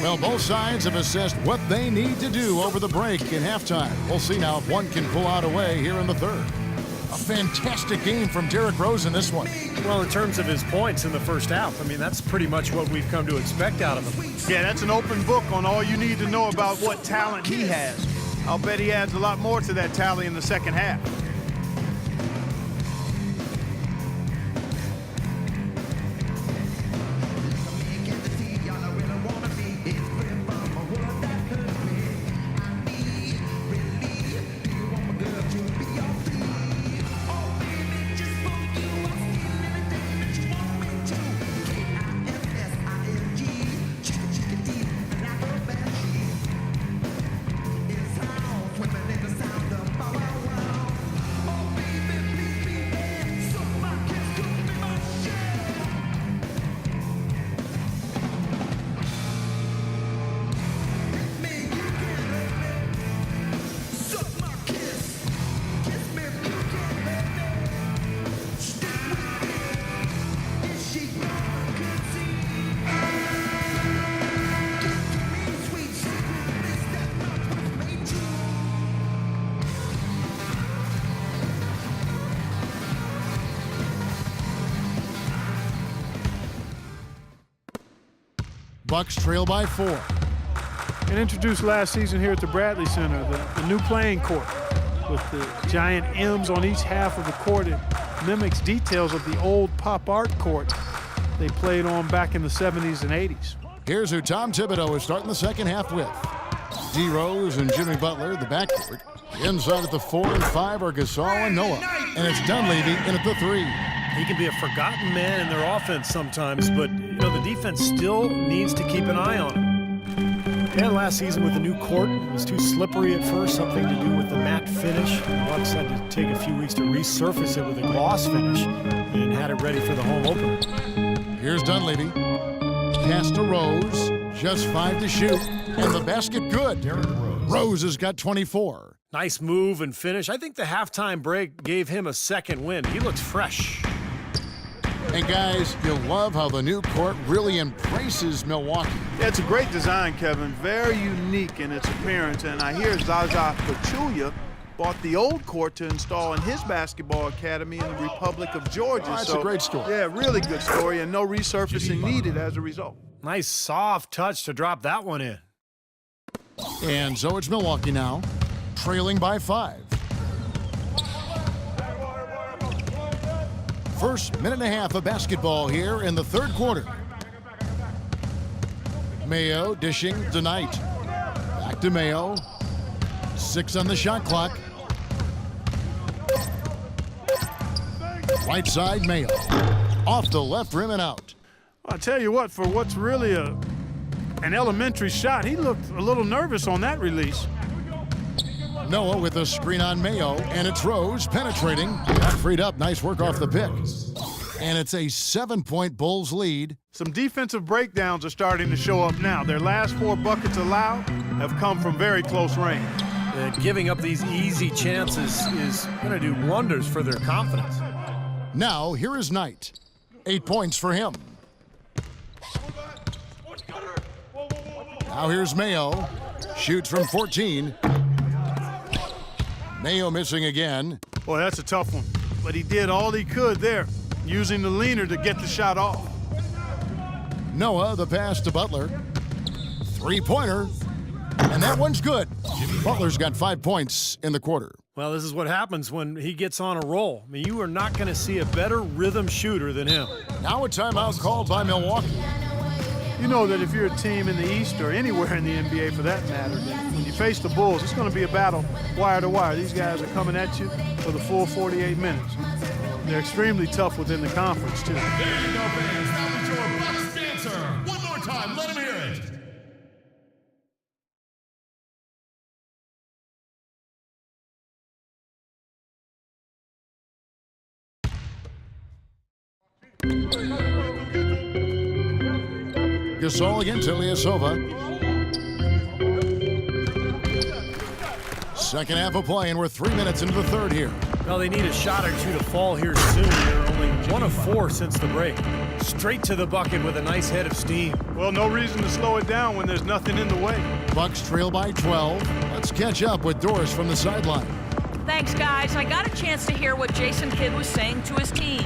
Well, both sides have assessed what they need to do over the break in halftime. We'll see now if one can pull out a way here in the third. A fantastic game from Derrick Rose in this one. Well, in terms of his points in the first half, I mean, that's pretty much what we've come to expect out of him. Yeah, that's an open book on all you need to know about what talent he has. I'll bet he adds a lot more to that tally in the second half. Bucks trail by 4. And introduced last season here at the Bradley Center, the new playing court with the giant M's on each half of the court. It mimics details of the old pop art court they played on back in the 70s and 80s. Here's who Tom Thibodeau is starting the second half with. D. Rose and Jimmy Butler, the backcourt. Inside at the 4 and 5 are Gasol and Noah. And it's Dunleavy in at the 3. He can be a forgotten man in their offense sometimes, but you know the defense still needs to keep an eye on him. And last season with the new court, it was too slippery at first, something to do with the matte finish. The Bucks had to take a few weeks to resurface it with a gloss finish and had it ready for the home opener. Here's Dunleavy. Pass to Rose. Just 5 to shoot. And the basket good. Rose has got 24. Nice move and finish. I think the halftime break gave him a second win. He looks fresh. And guys, you'll love how the new court really embraces Milwaukee. Yeah, it's a great design, Kevin. Very unique in its appearance. And I hear Zaza Pachulia bought the old court to install in his basketball academy in the Republic of Georgia. Oh, that's a great story. Yeah, really good story, and no resurfacing needed as a result. Nice soft touch to drop that one in. And so it's Milwaukee now, trailing by 5. First minute and a half of basketball here in the third quarter. Mayo dishing to Knight. Back to Mayo. 6 on the shot clock. Right side, Mayo. Off the left rim and out. I'll tell you what, for what's really an elementary shot, he looked a little nervous on that release. Noah with a screen on Mayo, and it's Rose penetrating. Got freed up. Nice work off the pick. And it's a 7-point Bulls lead. Some defensive breakdowns are starting to show up now. Their last 4 buckets allowed have come from very close range. And giving up these easy chances is going to do wonders for their confidence. Now, here is Knight. 8 points for him. Now here's Mayo. Shoots from 14. Mayo missing again. Boy, that's a tough one. But he did all he could there, using the leaner to get the shot off. Noah, the pass to Butler. 3-pointer. And that one's good. Butler's got 5 points in the quarter. Well, this is what happens when he gets on a roll. I mean, you are not going to see a better rhythm shooter than him. Now a timeout called by Milwaukee. You know that if you're a team in the East or anywhere in the NBA for that matter, that when you face the Bulls, it's going to be a battle wire to wire. These guys are coming at you for the full 48 minutes. They're extremely tough within the conference, too. There you go, fans. Now with your Bucks dancer. One more time. Let him hear it. Gasol against Ilyasova. Second half of play, and we're 3 minutes into the third here. Well, they need a shot or two to fall here soon. They're only 1 of 4 since the break. Straight to the bucket with a nice head of steam. Well, no reason to slow it down when there's nothing in the way. Bucks trail by 12. Let's catch up with Doris from the sideline. Thanks, guys. I got a chance to hear what Jason Kidd was saying to his team.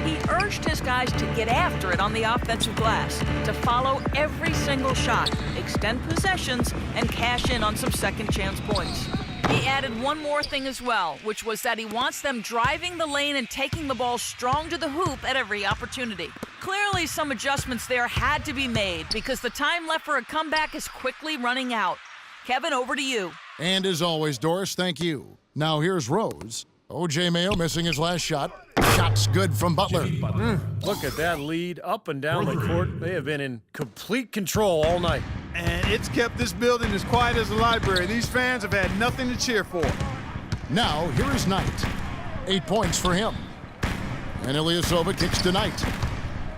He urged his guys to get after it on the offensive glass, to follow every single shot, extend possessions, and cash in on some second chance points. He added one more thing as well, which was that he wants them driving the lane and taking the ball strong to the hoop at every opportunity. Clearly, some adjustments there had to be made because the time left for a comeback is quickly running out. Kevin, over to you. And as always, Doris, thank you. Now here's Rose. O.J. Mayo missing his last shot. Shot's good from Butler. Look at that lead up and down the court. They have been in complete control all night. And it's kept this building as quiet as a library. These fans have had nothing to cheer for. Now, here is Knight. 8 points for him. And Ilyasova kicks to Knight.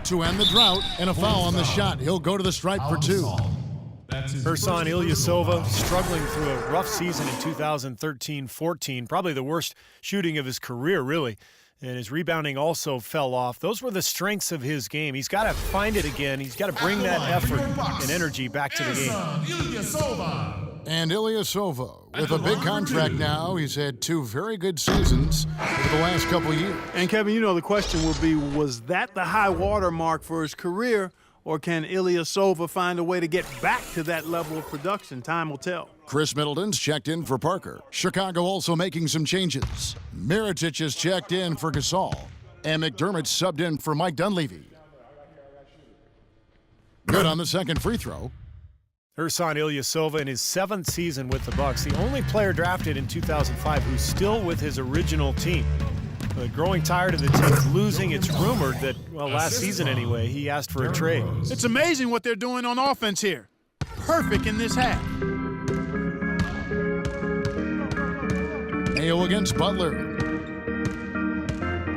To end the drought, and a foul on the shot. He'll go to the stripe for 2. Ersan Ilyasova struggling through a rough season in 2013-14, probably the worst shooting of his career, really. And his rebounding also fell off. Those were the strengths of his game. He's got to find it again. He's got to bring that effort and energy back to the game. And Ilyasova, with a big contract now, he's had 2 very good seasons over the last couple years. And Kevin, you know the question will be, was that the high water mark for his career, or can Ilyasova find a way to get back to that level of production? Time will tell. Chris Middleton's checked in for Parker. Chicago also making some changes. Mirotic is checked in for Gasol. And McDermott subbed in for Mike Dunleavy. Good on the second free throw. Ersan Ilyasova in his 7th season with the Bucks, the only player drafted in 2005 who's still with his original team. But growing tired of the team losing, it's rumored that, well, last season anyway, he asked for a trade. It's amazing what they're doing on offense here. Perfect in this half. Mayo against Butler.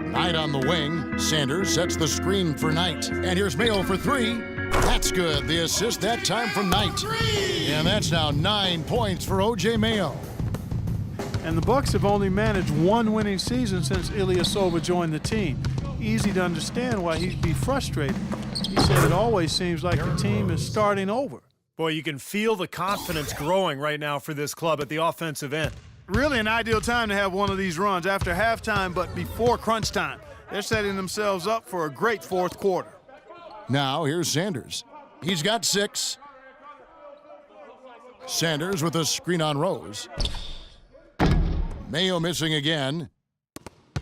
Knight on the wing. Sanders sets the screen for Knight. And here's Mayo for 3. That's good. The assist that time from Knight. And that's now 9 points for O.J. Mayo. And the Bucks have only managed 1 winning season since Ilyasova joined the team. Easy to understand why he'd be frustrated. He said it always seems like the team is starting over. Boy, you can feel the confidence growing right now for this club at the offensive end. Really an ideal time to have one of these runs after halftime, but before crunch time. They're setting themselves up for a great 4th quarter. Now here's Sanders. He's got 6. Sanders with a screen on Rose. Mayo missing again.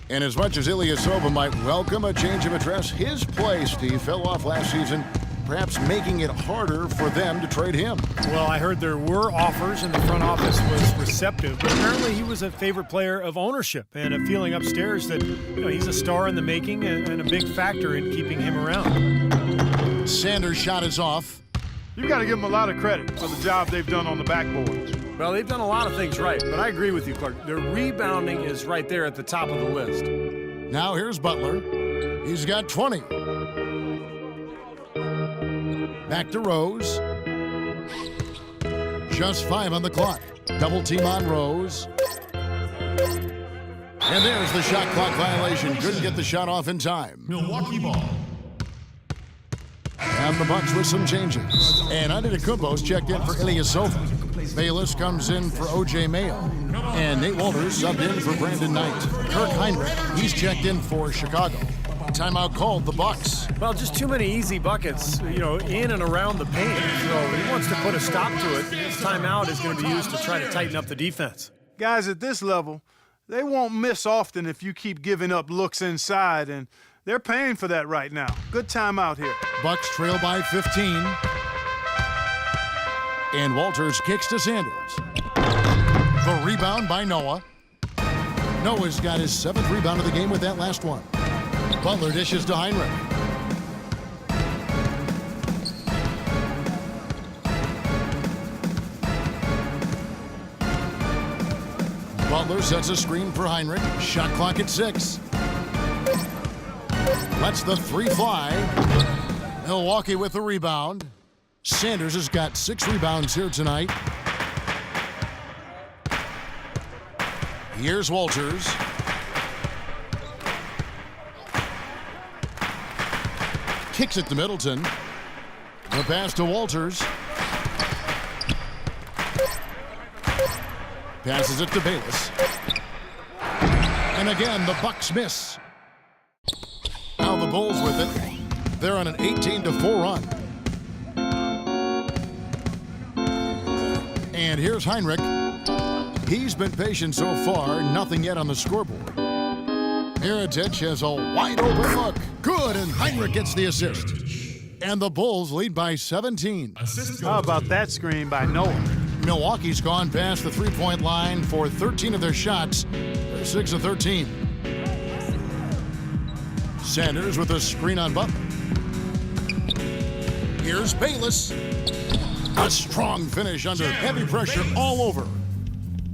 And as much as Ilyasova might welcome a change of address, his play, Steve, fell off last season, perhaps making it harder for them to trade him. Well, I heard there were offers and the front office was receptive, but apparently he was a favorite player of ownership and a feeling upstairs that, he's a star in the making and a big factor in keeping him around. Sanders' shot is off. You've got to give them a lot of credit for the job they've done on the backboards. Well, they've done a lot of things right, but I agree with you, Clark. Their rebounding is right there at the top of the list. Now here's Butler. He's got 20. Back to Rose. Just 5 on the clock. Double team on Rose. And there's the shot clock violation. Couldn't get the shot off in time. Milwaukee ball. And the Bucks with some changes. And Antetokounmpo's checked in for Ilyasova. Bayless comes in for O.J. Mayo. And Nate Walters subbed in for Brandon Knight. Kirk Heinrich, he's checked in for Chicago. Timeout called the Bucks. Well, just too many easy buckets, in and around the paint. So he wants to put a stop to it. This timeout is going to be used to try to tighten up the defense. Guys at this level, they won't miss often if you keep giving up looks inside, and they're paying for that right now. Good timeout here. Bucks trail by 15. And Walters kicks to Sanders. The rebound by Noah. Noah's got his 7th rebound of the game with that last one. Butler dishes to Heinrich. Butler sets a screen for Heinrich. Shot clock at 6. Lets the 3 fly. Milwaukee with the rebound. Sanders has got 6 rebounds here tonight. Here's Walters. kicks it to Middleton. The pass to Walters. Passes it to Bayless. And again, the Bucks miss. Now the Bulls with it. They're on an 18-4 run. And here's Heinrich. He's been patient so far, nothing yet on the scoreboard. Mirotic has a wide open look. Good, and Heinrich gets the assist. And the Bulls lead by 17. How about that screen by Noah? Milwaukee's gone past the three-point line for 13 of their shots. They're 6 of 13. Sanders with a screen on Butler. Here's Bayless. A strong finish under heavy pressure all over.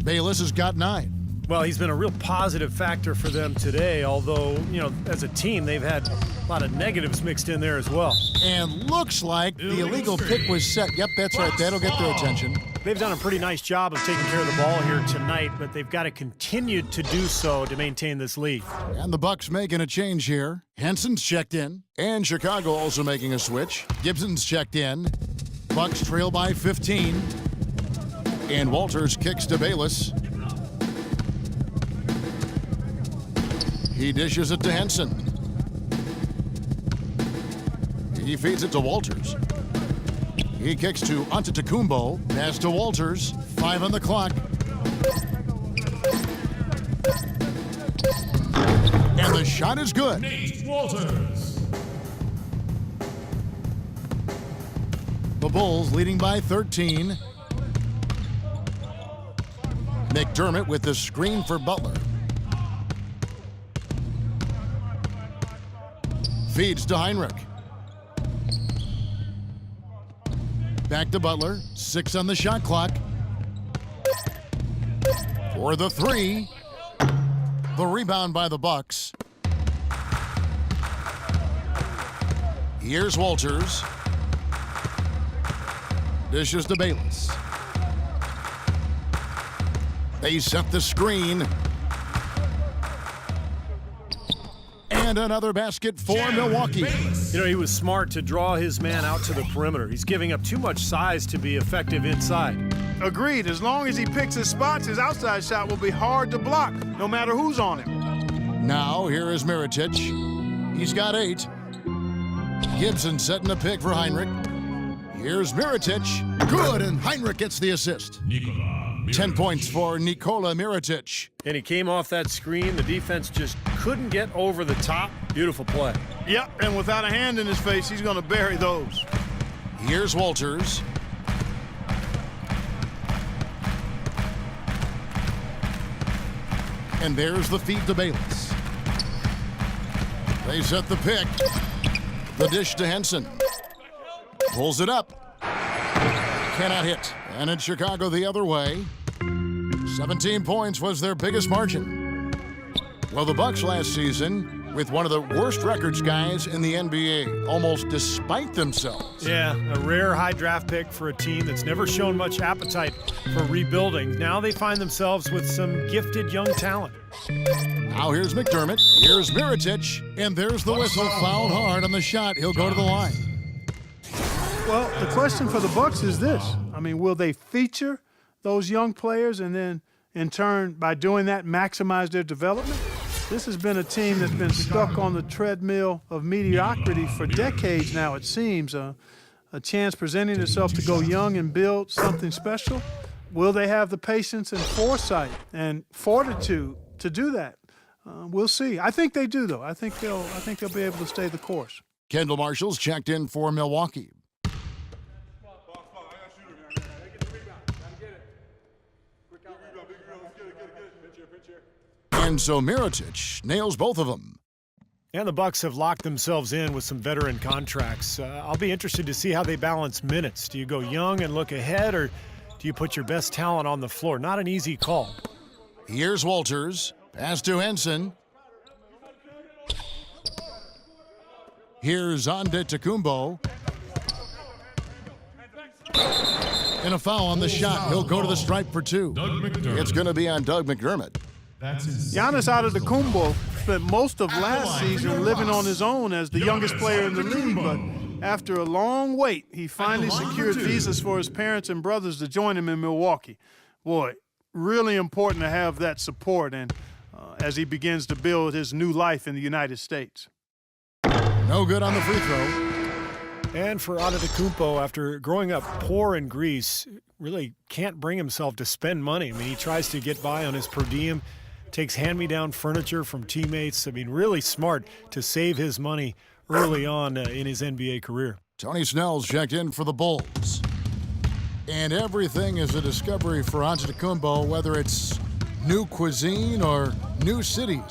Bayless has got 9. Well, he's been a real positive factor for them today, although, you know, as a team, they've had a lot of negatives mixed in there as well. And looks like the illegal pick was set. Yep, that's right. That'll get their attention. They've done a pretty nice job of taking care of the ball here tonight, but they've got to continue to do so to maintain this lead. And the Bucks making a change here. Henson's checked in. And Chicago also making a switch. Gibson's checked in. Bucks trail by 15. And Walters kicks to Bayless. He dishes it to Henson. He feeds it to Walters. He kicks to Antetokounmpo. Pass to Walters. 5 on the clock. And the shot is good. Nate Walters. The Bulls leading by 13. McDermott with the screen for Butler. Feeds to Heinrich. Back to Butler. 6 on the shot clock. For the 3. The rebound by the Bucks. Here's Walters. Dishes to Bayless. They set the screen. And another basket for Milwaukee. You know, he was smart to draw his man out to the perimeter. He's giving up too much size to be effective inside. Agreed. As long as he picks his spots, his outside shot will be hard to block, no matter who's on him. Now, here is Mirotic. He's got 8. Gibson setting a pick for Heinrich. Here's Mirotic. Good, and Heinrich gets the assist. 10 points for Nikola Mirotic. And he came off that screen. The defense just couldn't get over the top. Beautiful play. Yep, and without a hand in his face, he's going to bury those. Here's Walters. And there's the feed to Bayless. They set the pick. The dish to Henson. Pulls it up. Cannot hit. And in Chicago the other way. 17 points was their biggest margin. Well, the Bucks last season, with one of the worst records guys in the NBA, almost despite themselves. Yeah, a rare high draft pick for a team that's never shown much appetite for rebuilding. Now they find themselves with some gifted young talent. Now here's McDermott. Here's Mirotic. And there's the whistle. Fouled hard on the shot. He'll go to the line. Well, the question for the Bucks is this. I mean, will they feature those young players and then, in turn, by doing that, maximize their development? This has been a team that's been stuck on the treadmill of mediocrity for decades now, it seems. A chance presenting itself to go young and build something special. Will they have the patience and foresight and fortitude to do that? We'll see. I think they do, though. I think they'll be able to stay the course. Kendall Marshall's checked in for Milwaukee. And so Mirotic nails both of them. And the Bucks have locked themselves in with some veteran contracts. I'll be interested to see how they balance minutes. Do you go young and look ahead, or do you put your best talent on the floor? Not an easy call. Here's Walters. Pass to Henson. Here's Antetokounmpo. And a foul on the shot. He'll go to the stripe for 2. It's going to be on Doug McDermott. Giannis Antetokounmpo spent most of last season living on his own as the youngest player in the league, but after a long wait, he finally secured visas for his parents and brothers to join him in Milwaukee. Boy, really important to have that support and as he begins to build his new life in the United States. No good on the free throw. And for Antetokounmpo, after growing up poor in Greece, really can't bring himself to spend money. I mean, he tries to get by on his per diem, takes hand-me-down furniture from teammates. I mean, really smart to save his money early on in his NBA career. Tony Snell's checked in for the Bulls. And everything is a discovery for Antetokounmpo, whether it's new cuisine or new cities.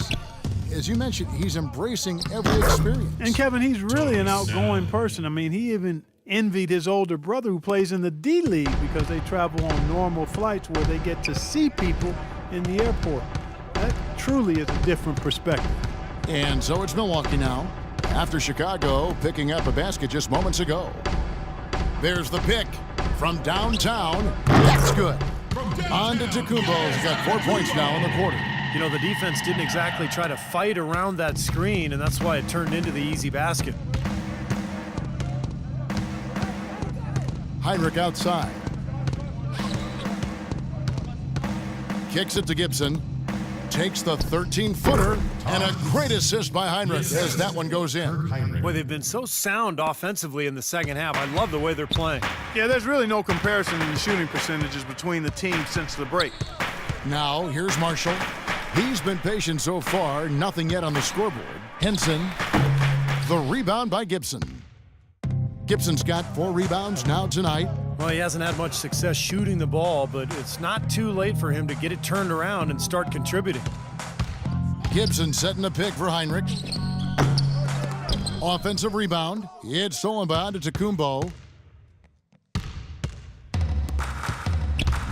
As you mentioned, he's embracing every experience. And Kevin, he's really an outgoing person. I mean, he even envied his older brother who plays in the D-League because they travel on normal flights where they get to see people in the airport. That truly is a different perspective. And so it's Milwaukee now, after Chicago picking up a basket just moments ago. There's the pick from downtown. That's good. Antetokounmpo's got 4 points now in the quarter. You know, the defense didn't exactly try to fight around that screen, and that's why it turned into the easy basket. Heinrich outside. Kicks it to Gibson. Takes the 13-footer, and a great assist by Heinrich as that one goes in. Boy, they've been so sound offensively in the second half. I love the way they're playing. Yeah, there's really no comparison in the shooting percentages between the teams since the break. Now, here's Marshall. He's been patient so far, nothing yet on the scoreboard. Henson, the rebound by Gibson. Gibson's got 4 rebounds now tonight. Well, he hasn't had much success shooting the ball, but it's not too late for him to get it turned around and start contributing. Gibson setting a pick for Heinrich. Offensive rebound. It's stolen by Antetokounmpo.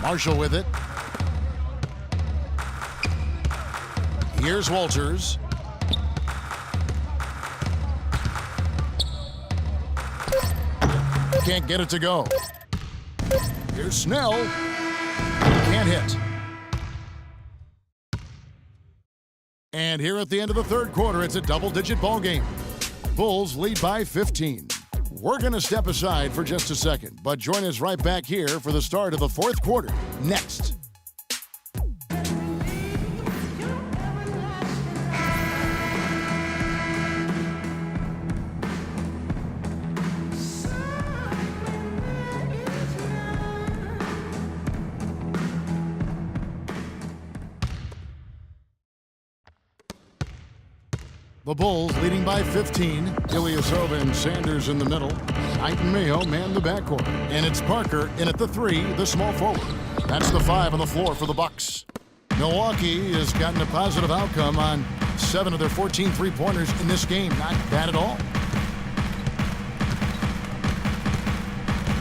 Marshall with it. Here's Walters. Can't get it to go. Here's Snell. Can't hit. And here at the end of the third quarter, it's a double-digit ball game. Bulls lead by 15. We're going to step aside for just a second, but join us right back here for the start of the fourth quarter next. The Bulls leading by 15. Ilyasova and Sanders in the middle. Knight and Mayo man the backcourt. And it's Parker in at the 3, the small forward. That's the 5 on the floor for the Bucks. Milwaukee has gotten a positive outcome on 7 of their 14 three-pointers in this game. Not bad at all.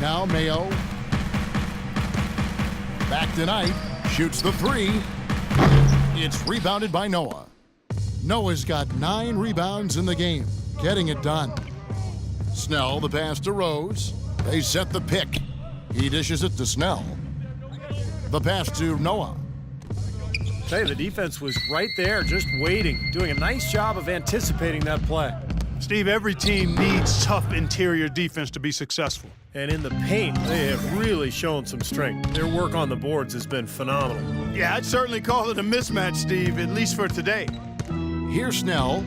Now Mayo. Back to Knight. Shoots the 3. It's rebounded by Noah. Noah's got 9 rebounds in the game, getting it done. Snell, the pass to Rose. They set the pick. He dishes it to Snell. The pass to Noah. Hey, the defense was right there, just waiting, doing a nice job of anticipating that play. Steve, every team needs tough interior defense to be successful. And in the paint, they have really shown some strength. Their work on the boards has been phenomenal. Yeah, I'd certainly call it a mismatch, Steve, at least for today. Here's Snell.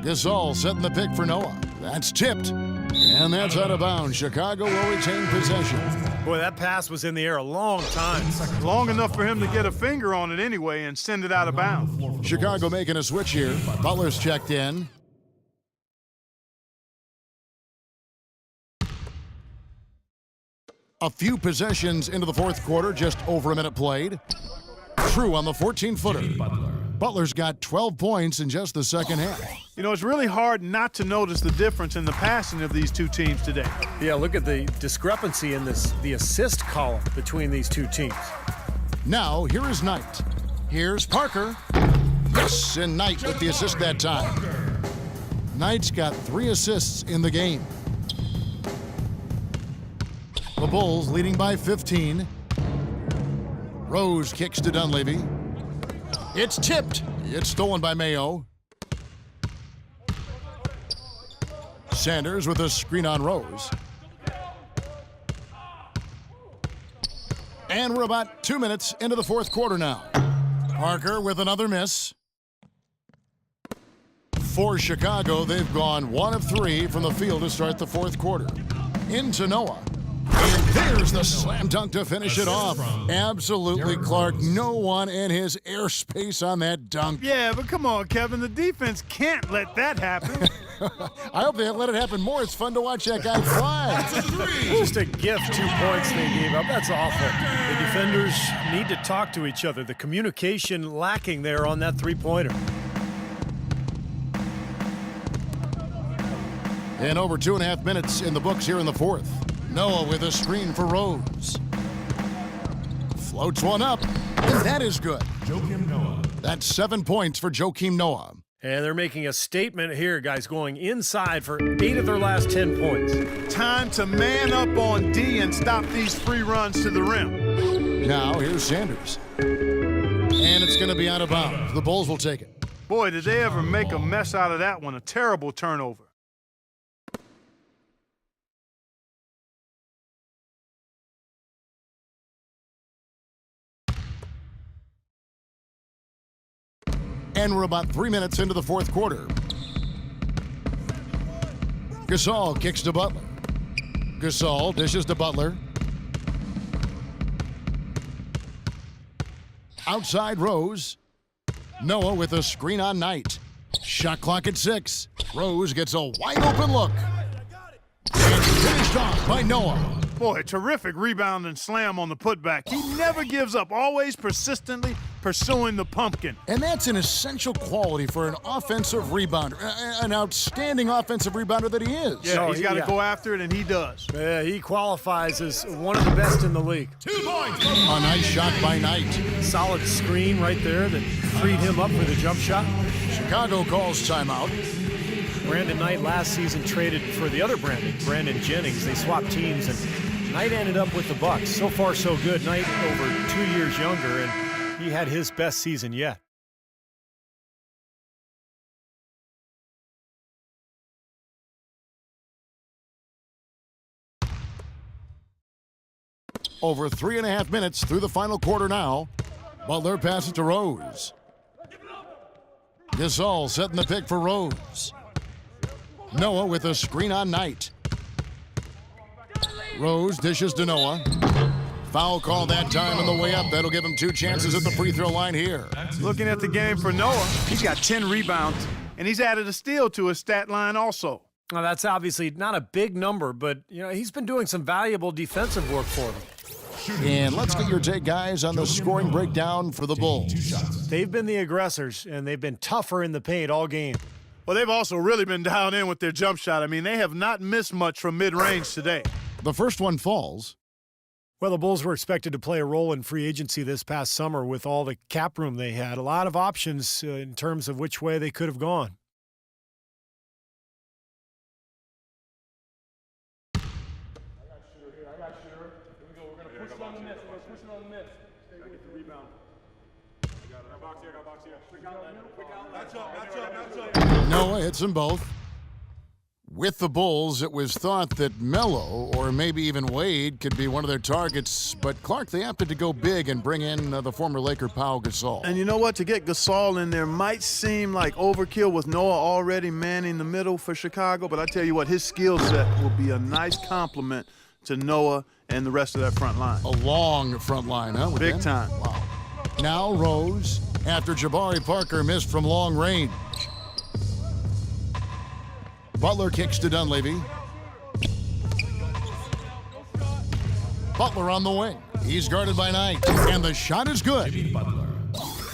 Gasol setting the pick for Noah. That's tipped. And that's out of bounds. Chicago will retain possession. Boy, that pass was in the air a long time. Long enough for him to get a finger on it anyway and send it out of bounds. Chicago making a switch here. Butler's checked in. A few possessions into the fourth quarter, just over a minute played. True on the 14-footer. Butler's got 12 points in just the second half. You know, it's really hard not to notice the difference in the passing of these two teams today. Yeah, look at the discrepancy in the assist column between these two teams. Now, here is Knight. Here's Parker. Yes, and Knight with the assist that time. Knight's got 3 assists in the game. The Bulls leading by 15. Rose kicks to Dunleavy. It's tipped. It's stolen by Mayo. Sanders with a screen on Rose. And we're about 2 minutes into the fourth quarter now. Parker with another miss. For Chicago, they've gone 1 of 3 from the field to start the fourth quarter. Into Noah. And there's the slam dunk to finish it off. Absolutely, Clark. No one in his airspace on that dunk. Yeah, but come on, Kevin. The defense can't let that happen. I hope they let it happen more. It's fun to watch that guy fly. Just a gift, 2 points they gave up. That's awful. The defenders need to talk to each other. The communication lacking there on that three-pointer. And over 2.5 minutes in the books here in the fourth. Noah with a screen for Rose. Floats one up, and that is good. Joakim Noah. That's 7 points for Joakim Noah. And they're making a statement here, guys, going inside for 8 of their last 10 points. Time to man up on D and stop these free runs to the rim. Now here's Sanders. And it's going to be out of bounds. The Bulls will take it. Boy, did they ever make a mess out of that one. A terrible turnover. And we're about 3 minutes into the fourth quarter. Gasol kicks to Butler. Gasol dishes to Butler. Outside Rose. Noah with a screen on Knight. Shot clock at 6. Rose gets a wide open look. And finished off by Noah. Boy, terrific rebound and slam on the putback. He never gives up, always persistently pursuing the pumpkin. And that's an essential quality for an offensive rebounder, an outstanding offensive rebounder that he is. Yeah, he's got to go after it, and he does. Yeah, he qualifies as one of the best in the league. 2 points. A nice shot by Knight. Solid screen right there that freed him up for the jump shot. Chicago calls timeout. Brandon Knight last season traded for the other Brandon Jennings. They swapped teams, and Knight ended up with the Bucks. So far, so good. Knight over 2 years younger, and he had his best season yet. Over 3.5 minutes through the final quarter now. Butler passes to Rose. Gasol setting the pick for Rose. Noah with a screen on Knight. Rose dishes to Noah. Foul call that time on the way up. That'll give him 2 chances at the free throw line here. Looking at the game for Noah, he's got 10 rebounds, and he's added a steal to his stat line also. Now, that's obviously not a big number, but he's been doing some valuable defensive work for them. And let's get your take, guys, on the scoring breakdown for the Bulls. They've been the aggressors, and they've been tougher in the paint all game. Well, they've also really been dialed in with their jump shot. I mean, they have not missed much from mid-range today. The first one falls. Well, the Bulls were expected to play a role in free agency this past summer with all the cap room they had. A lot of options in terms of which way they could have gone. Noah hits them both. With the Bulls, it was thought that Melo or maybe even Wade could be one of their targets, but Clark, they opted to go big and bring in the former Laker Pau Gasol. And you know what? To get Gasol in there might seem like overkill with Noah already manning the middle for Chicago, but I tell you what, his skill set will be a nice complement to Noah and the rest of that front line. A long front line, huh? Big him? time. Wow. Now Rose, after Jabari Parker missed from long range. Butler kicks to Dunleavy. Butler on the wing. He's guarded by Knight, and the shot is good.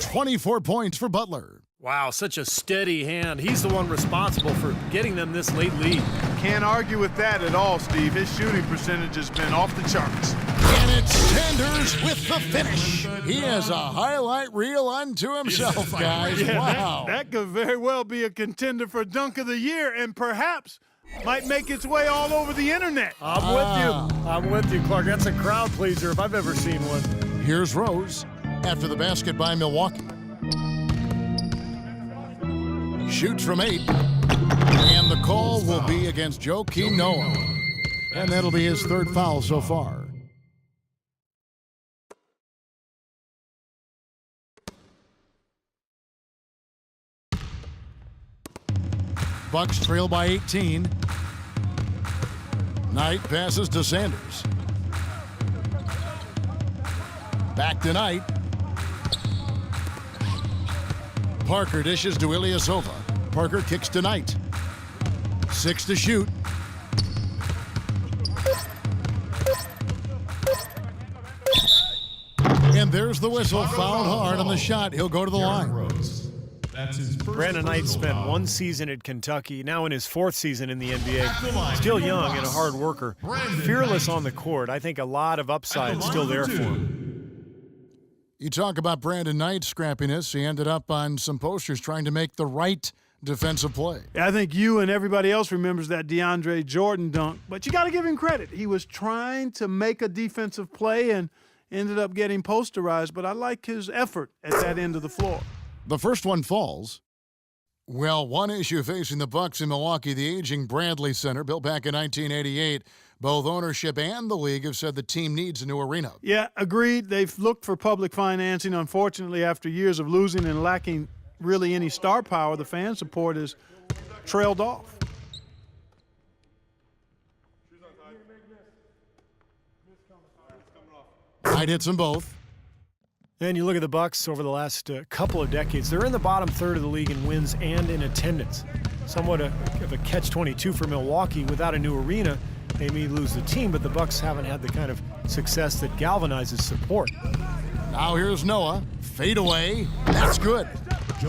24 points for Butler. Wow, such a steady hand. He's the one responsible for getting them this late lead. Can't argue with that at all, Steve. His shooting percentage has been off the charts. And it's Sanders with the finish. He has a highlight reel unto himself, guys. Yeah, Wow. that could very well be a contender for Dunk of the Year and perhaps might make its way all over the internet. I'm with you, Clark. That's a crowd pleaser if I've ever seen one. Here's Rose after the basket by Milwaukee. shoots from 8. And the call will be against Joakim Noah. And that'll be his 3rd foul so far. Bucks trail by 18. Knight passes to Sanders. Back to Knight. Parker dishes to Ilyasova. Parker kicks to Knight. 6 to shoot. And there's the whistle. Fouled hard on the shot. He'll go to the line. Brandon Knight spent 1 season at Kentucky, now in his 4th season in the NBA. Still young and a hard worker. Fearless on the court. I think a lot of upside still there for him. You talk about Brandon Knight's scrappiness. He ended up on some posters trying to make the right defensive play. I think you and everybody else remembers that DeAndre Jordan dunk, but you got to give him credit. He was trying to make a defensive play and ended up getting posterized, but I like his effort at that end of the floor. The first one falls. Well, one issue facing the Bucks in Milwaukee, the aging Bradley Center, built back in 1988. Both ownership and the league have said the team needs a new arena. Yeah, agreed. They've looked for public financing. Unfortunately, after years of losing and lacking really any star power, the fan support has trailed off. Knight hits them both. And you look at the Bucks over the last couple of decades, they're in the bottom third of the league in wins and in attendance. Somewhat of a catch-22 for Milwaukee. Without a new arena, they may lose the team, but the Bucks haven't had the kind of success that galvanizes support. Now here's Noah. Fade away. That's good.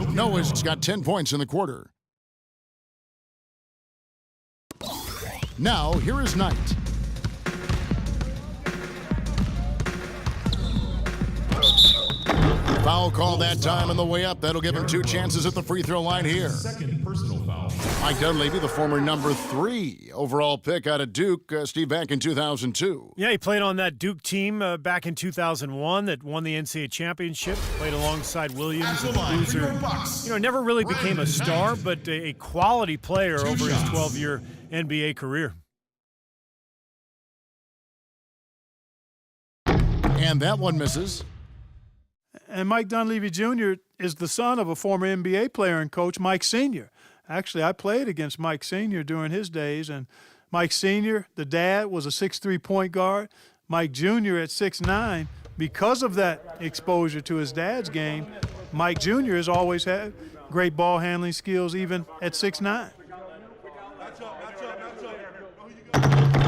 Noah's got 10 points in the quarter. Now here is Knight. Foul call that time on the way up. That'll give him 2 chances at the free throw line here. Second personal foul. Mike Dunleavy, the former number 3 overall pick out of Duke, Steve, back in 2002. Yeah, he played on that Duke team back in 2001 that won the NCAA championship. Played alongside Williams and Boozer. Never really became a star, but a quality player over his 12-year NBA career. And that one misses. And Mike Dunleavy Jr. is the son of a former NBA player and coach, Mike Sr. Actually, I played against Mike Sr. during his days, and Mike Sr., the dad, was a 6'3" point guard. Mike Jr. at 6'9". Because of that exposure to his dad's game, Mike Jr. has always had great ball handling skills, even at 6'9".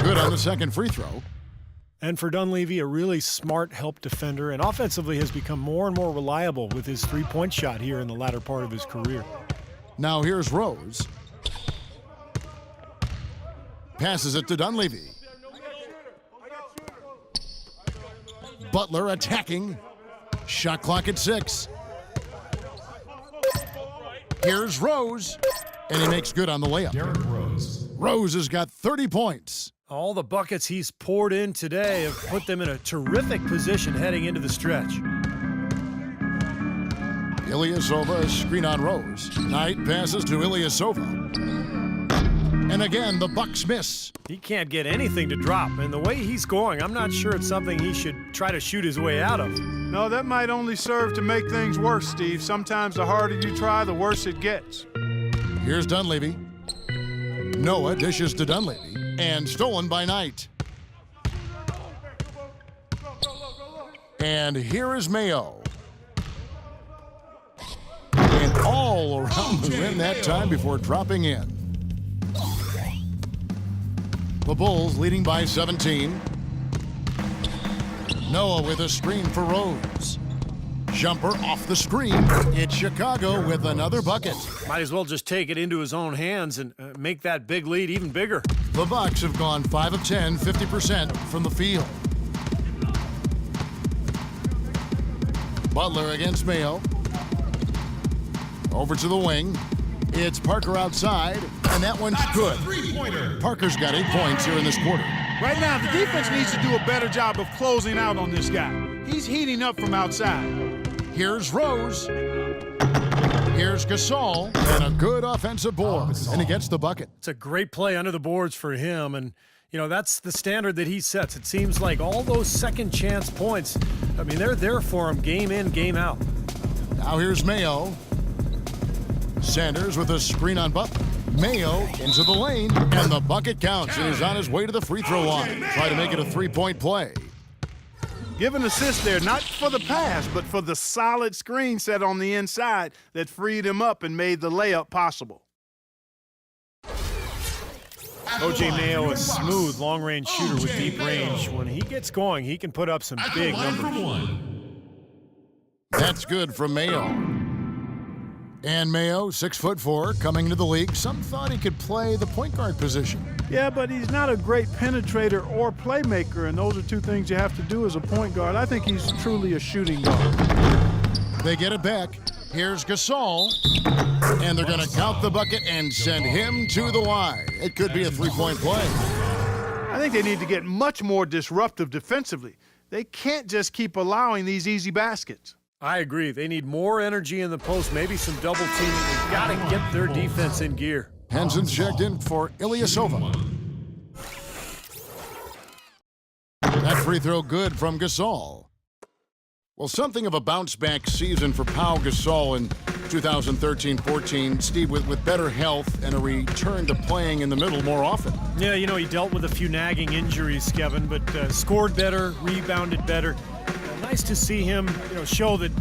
Good on the second free throw. And for Dunleavy, a really smart help defender, and offensively has become more and more reliable with his three-point shot here in the latter part of his career. Now here's Rose. Passes it to Dunleavy. Butler attacking. Shot clock at 6. Here's Rose. And he makes good on the layup. Derrick Rose. Rose has got 30 points. All the buckets he's poured in today have put them in a terrific position heading into the stretch. Ilyasova, a screen on Rose. Knight passes to Ilyasova. And again, the Bucks miss. He can't get anything to drop, and the way he's going, I'm not sure it's something he should try to shoot his way out of. No, that might only serve to make things worse, Steve. Sometimes the harder you try, the worse it gets. Here's Dunleavy. Noah dishes to Dunleavy. And stolen by Knight. And here is Mayo. And all around the rim that time before dropping in. The Bulls leading by 17. Noah with a screen for Rose. Jumper off the screen. It's Chicago with another bucket. Might as well just take it into his own hands and make that big lead even bigger. The Bucks have gone 5 of 10, 50% from the field. Butler against Mayo. Over to the wing. It's Parker outside, and that one's good. Parker's got 8 points here in this quarter. Right now, the defense needs to do a better job of closing out on this guy. He's heating up from outside. Here's Rose. Here's Gasol, and a good offensive board, and he gets the bucket. It's a great play under the boards for him, and that's the standard that he sets. It seems like all those second chance points, I mean, they're there for him game in, game out. Now here's Mayo. Sanders with a screen on Butler. Mayo into the lane, and the bucket counts, and he's on his way to the free throw line. Try to make it a three-point play. Give an assist there, not for the pass, but for the solid screen set on the inside that freed him up and made the layup possible. O.J. Mayo, a smooth long-range shooter with deep range. When he gets going, he can put up some big numbers. That's good from Mayo. And Mayo, 6'4", coming into the league. Some thought he could play the point guard position. Yeah, but he's not a great penetrator or playmaker, and those are two things you have to do as a point guard. I think he's truly a shooting guard. They get it back. Here's Gasol, and they're going to count the bucket and send him to the line. It could be a three-point play. I think they need to get much more disruptive defensively. They can't just keep allowing these easy baskets. I agree. They need more energy in the post, maybe some double teaming. They've got to get their defense in gear. Henson's checked in for Ilyasova. That free throw good from Gasol. Well, something of a bounce-back season for Pau Gasol in 2013-14. Steve, with better health and a return to playing in the middle more often. Yeah, he dealt with a few nagging injuries, Kevin, but scored better, rebounded better. Nice to see him, show that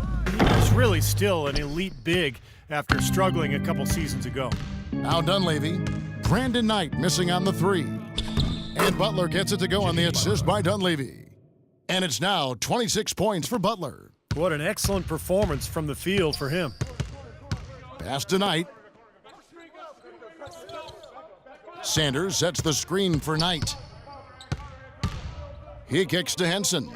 he's really still an elite big after struggling a couple seasons ago. Now Dunleavy. Brandon Knight missing on the three. And Butler gets it to go on the assist by Dunleavy. And it's now 26 points for Butler. What an excellent performance from the field for him. Pass to Knight. Sanders sets the screen for Knight. He kicks to Henson.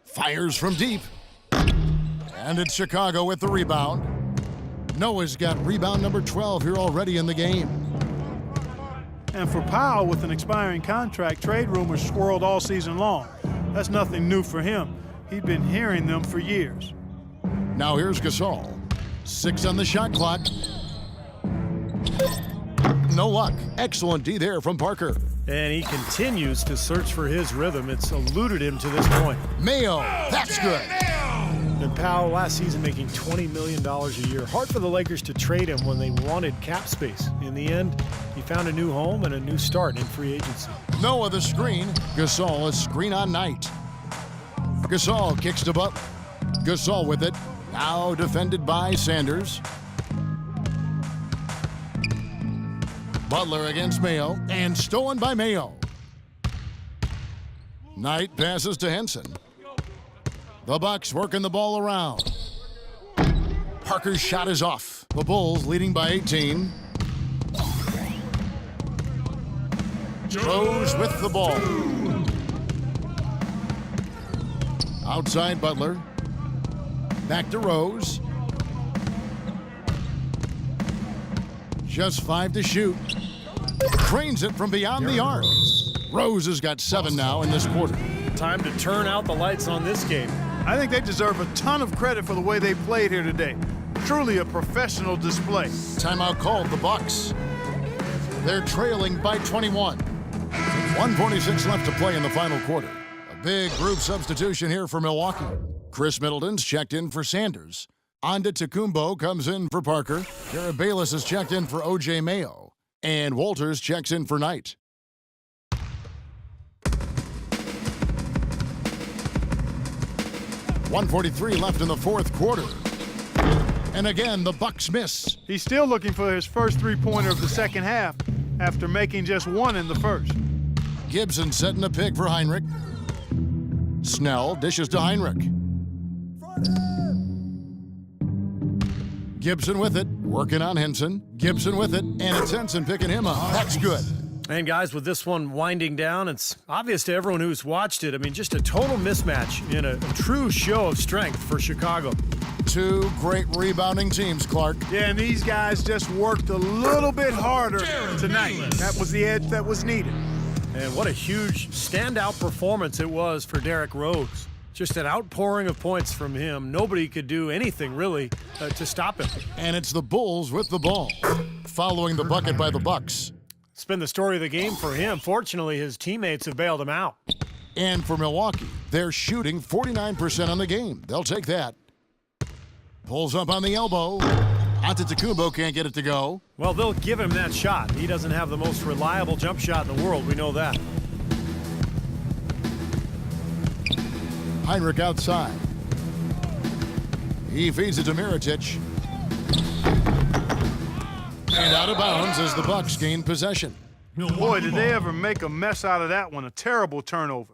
Fires from deep. And it's Chicago with the rebound. Noah's got rebound number 12 here already in the game. And for Powell, with an expiring contract, trade rumors swirled all season long. That's nothing new for him. He'd been hearing them for years. Now here's Gasol. 6 on the shot clock. No luck. Excellent D there from Parker. And he continues to search for his rhythm. It's eluded him to this point. Mayo, that's good. And Powell last season making $20 million a year. Hard for the Lakers to trade him when they wanted cap space. In the end, he found a new home and a new start in free agency. Noah the screen. Gasol a screen on Knight. Gasol kicks to Butler. Gasol with it. Now defended by Sanders. Butler against Mayo, and stolen by Mayo. Knight passes to Henson. The Bucks working the ball around. Parker's shot is off. The Bulls leading by 18. Rose with the ball. Outside Butler. Back to Rose. Just 5 to shoot. Drains it from beyond the arc. Rose has got 7 now in this quarter. Time to turn out the lights on this game. I think they deserve a ton of credit for the way they played here today. Truly a professional display. Timeout called the Bucks. They're trailing by 21. 1:46 left to play in the final quarter. A big group substitution here for Milwaukee. Chris Middleton's checked in for Sanders. Onda Tecumbo comes in for Parker. Jared Bayless is checked in for O.J. Mayo. And Walters checks in for Knight. .143 left in the fourth quarter. And again, the Bucks miss. He's still looking for his first three-pointer of the second half after making just one in the first. Gibson setting a pick for Heinrich. Snell dishes to Heinrich. Gibson with it, working on Henson. Gibson with it, and it's Henson picking him up. That's good. And guys, with this one winding down, it's obvious to everyone who's watched it. I mean, just a total mismatch in a true show of strength for Chicago. Two great rebounding teams, Clark. Yeah, and these guys just worked a little bit harder tonight. That was the edge that was needed. And what a huge standout performance it was for Derrick Rose. Just an outpouring of points from him. Nobody could do anything, really, to stop him. And it's the Bulls with the ball, following the bucket by the Bucks. It's been the story of the game for him. Fortunately, his teammates have bailed him out. And for Milwaukee, they're shooting 49% on the game. They'll take that. Pulls up on the elbow. Antetokounmpo can't get it to go. Well, they'll give him that shot. He doesn't have the most reliable jump shot in the world. We know that. Heinrich outside. He feeds it to Mirotic. And out of bounds as the Bucks gain possession. Boy, did they ever make a mess out of that one. A terrible turnover.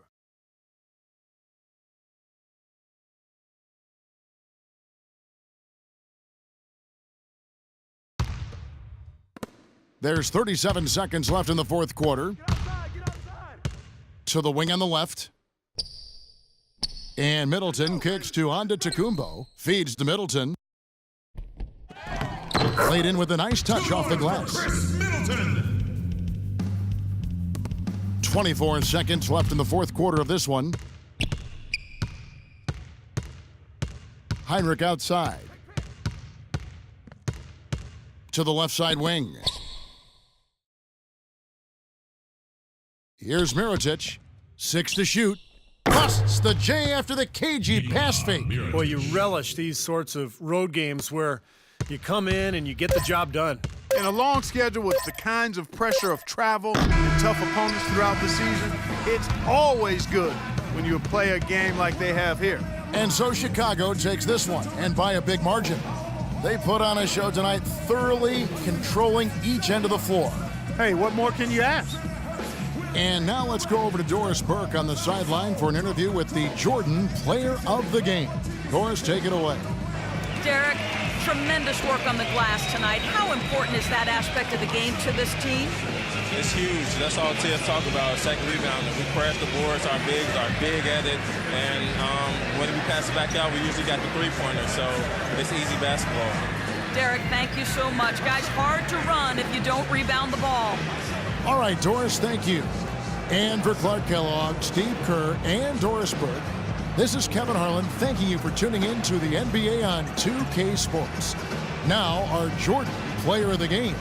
There's 37 seconds left in the fourth quarter. To the wing on the left. And Middleton kicks to Antetokounmpo. Feeds to Middleton. Played in with a nice touch off the glass. 24 seconds left in the fourth quarter of this one. Heinrich outside. To the left side wing. Here's Mirotic. 6 to shoot. Busts the J after the cagey pass fake. Boy, you relish these sorts of road games where you come in and you get the job done. In a long schedule with the kinds of pressure of travel and tough opponents throughout the season, it's always good when you play a game like they have here. And so Chicago takes this one, and by a big margin. They put on a show tonight, thoroughly controlling each end of the floor. Hey, what more can you ask? And now let's go over to Doris Burke on the sideline for an interview with the Jordan Player of the Game. Doris, take it away. Derek, tremendous work on the glass tonight. How important is that aspect of the game to this team? It's huge. That's all Tiff talk about, second rebounding. We crash the boards, our bigs are big at it, and when we pass it back out, we usually got the three-pointer, so it's easy basketball. Derek, thank you so much. Guys, hard to run if you don't rebound the ball. All right, Doris, thank you. And for Clark Kellogg, Steve Kerr, and Doris Burke, this is Kevin Harlan thanking you for tuning in to the NBA on 2K Sports. Now, our Jordan Player of the Game.